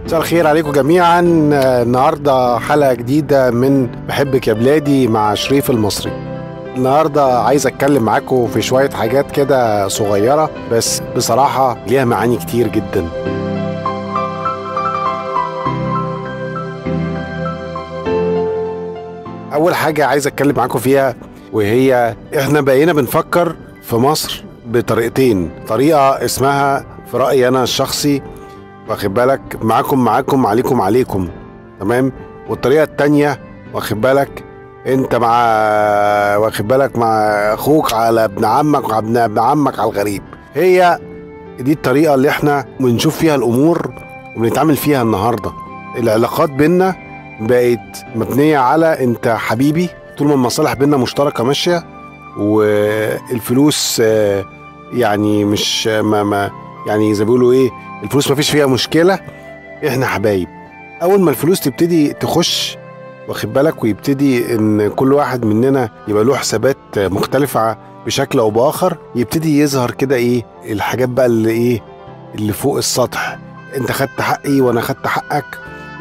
مساء الخير عليكم جميعا. النهارده حلقة جديدة من بحبك يا بلادي مع شريف المصري. النهارده عايز اتكلم معاكم في شوية حاجات كده صغيرة بس بصراحة ليها معاني كتير جدا. أول حاجة عايز اتكلم معاكم فيها وهي احنا بقينا بنفكر في مصر بطريقتين، طريقة اسمها في رأيي أنا الشخصي واخد بالك معاكم عليكم تمام، والطريقة التانية واخد بالك انت واخد بالك مع اخوك على ابن عمك وابن عمك على الغريب. هي دي الطريقة اللي احنا بنشوف فيها الامور وبنتعامل فيها النهاردة. العلاقات بينا بقت مبنية على انت حبيبي طول ما المصالح بينا مشتركة ماشية، والفلوس يعني مش ما يعني زي ما بيقولوا ايه، الفلوس ما فيش فيها مشكلة، احنا حبايب. اول ما الفلوس تبتدي تخش واخد بالك ويبتدي ان كل واحد مننا يبقى له حسابات مختلفة بشكل او باخر، يبتدي يظهر كده ايه الحاجات بقى اللي ايه اللي فوق السطح. انت خدت حقي وانا خدت حقك،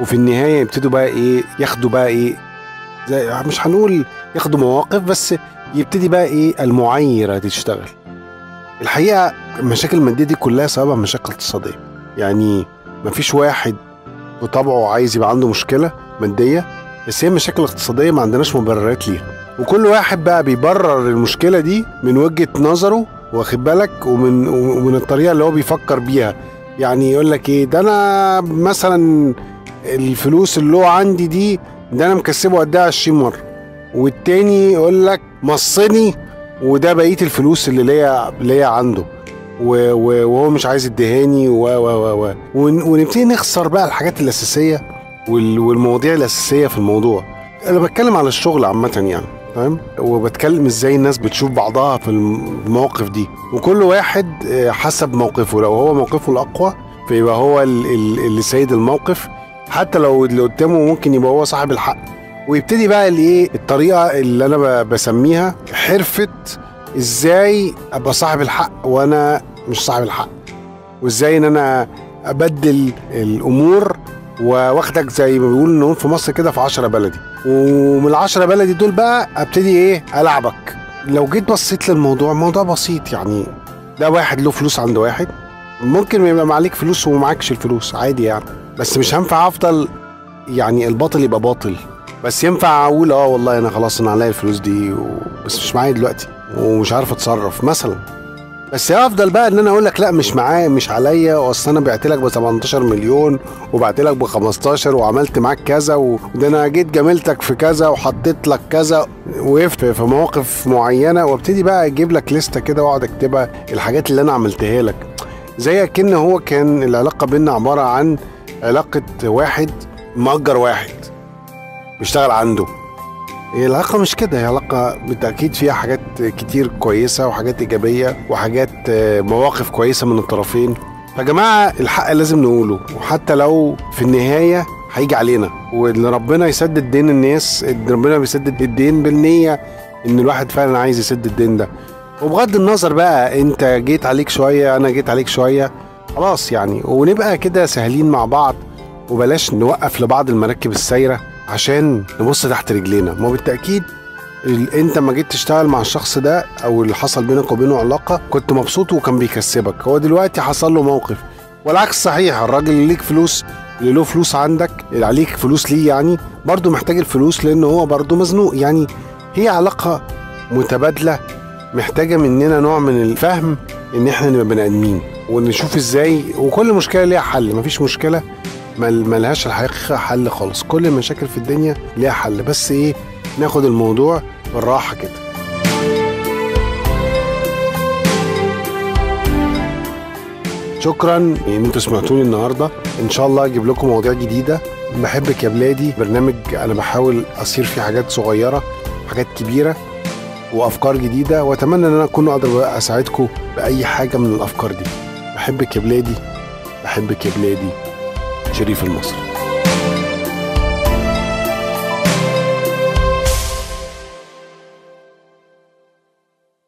وفي النهاية يبتدوا بقى ايه ياخدوا بقى ايه، زي مش هنقول ياخدوا مواقف، بس يبتدي بقى ايه المعايرة تشتغل. الحقيقة المشاكل المادية دي كلها سببها مشاكل اقتصادية. يعني مفيش واحد بطبعه عايز يبقى عنده مشكلة مادية، بس هي مشاكل اقتصادية ما عندناش مبررات ليها، وكل واحد بقى بيبرر المشكلة دي من وجهة نظره واخد بالك ومن الطريقة اللي هو بيفكر بيها. يعني يقول لك ايه ده، انا مثلا الفلوس اللي هو عندي دي ده انا مكسبه قدها 20 مرة، والتاني يقول لك مصني وده بقية الفلوس اللي ليا عنده وهو مش عايز يديهاني ونبتدي نخسر بقى الحاجات الأساسية والمواضيع الأساسية في الموضوع. أنا بتكلم على الشغل عامة يعني فاهم، وبتكلم ازاي الناس بتشوف بعضها في المواقف دي، وكل واحد حسب موقفه. لو هو موقفه الأقوى فيبقى هو اللي سيد الموقف، حتى لو اللي قدامه ممكن يبقى هو صاحب الحق. ويبتدي بقى الايه الطريقه اللي انا بسميها حرفه ازاي ابقى صاحب الحق وانا مش صاحب الحق، وازاي ان انا ابدل الامور واخدك زي ما بيقولوا نقول في مصر كده في 10 بلدي، ومن ال10 بلدي دول بقى ابتدي ايه العبك. لو جيت بصيت للموضوع، موضوع بسيط يعني، ده واحد له فلوس عند واحد، ممكن يبقى معليك فلوس ومعكش الفلوس عادي يعني، بس مش هينفع افضل يعني الباطل يبقى باطل. بس ينفع اقول والله انا خلاص انا عليا الفلوس دي بس مش معايا دلوقتي ومش عارف اتصرف مثلا، بس افضل بقى ان انا اقول لك لا مش معايا مش عليا، واصل انا بعت لك ب 18 مليون وبعت لك ب 15 وعملت معاك كذا وده انا جيت جاملتك في كذا وحطيت لك كذا، وقفت في مواقف معينه، وابتدي بقى اجيب لك لسته كده واقعد اكتبها الحاجات اللي انا عملتها لك، زي كأن هو كان العلاقه بينا عباره عن علاقه واحد مأجر واحد بيشتغل عنده. هي العلاقة مش كده، هي علاقة بالتأكيد فيها حاجات كتير كويسة وحاجات إيجابية وحاجات مواقف كويسة من الطرفين. فجماعة الحق لازم نقوله، وحتى لو في النهاية هيجي علينا، وإن ربنا يسدد دين الناس، ربنا بيسدد الدين بالنية إن الواحد فعلا عايز يسد الدين ده، وبغض النظر بقى أنت جيت عليك شوية أنا جيت عليك شوية، خلاص يعني، ونبقى كده سهلين مع بعض، وبلاش نوقف لبعض المراكب السايرة عشان نبص تحت رجلينا. ما بالتأكيد انت ما جيت تشتغل مع الشخص ده او اللي حصل بينك وبينه علاقة كنت مبسوط وكان بيكسبك، هو دلوقتي حصل له موقف، والعكس صحيح. الراجل اللي ليك فلوس اللي له فلوس عندك اللي عليك فلوس ليه يعني برضو محتاج الفلوس لان هو برضو مزنوق. يعني هي علاقة متبادلة محتاجة مننا نوع من الفهم ان احنا نبقى بني ادمين ونشوف ازاي، وكل مشكلة ليها حل، مفيش مشكلة ملهاش الحقيقة حل خالص، كل المشاكل في الدنيا ليها حل، بس ايه ناخد الموضوع بالراحة كده. شكرا ان انتوا سمعتوني النهاردة، ان شاء الله اجيب لكم مواضيع جديدة. بحبك يا بلادي برنامج انا بحاول اصير فيه حاجات صغيرة حاجات كبيرة وافكار جديدة، واتمنى ان انا اكون اقدر اساعدكم باي حاجة من الافكار دي. بحبك يا بلادي، بحبك يا بلادي، شريف المصري.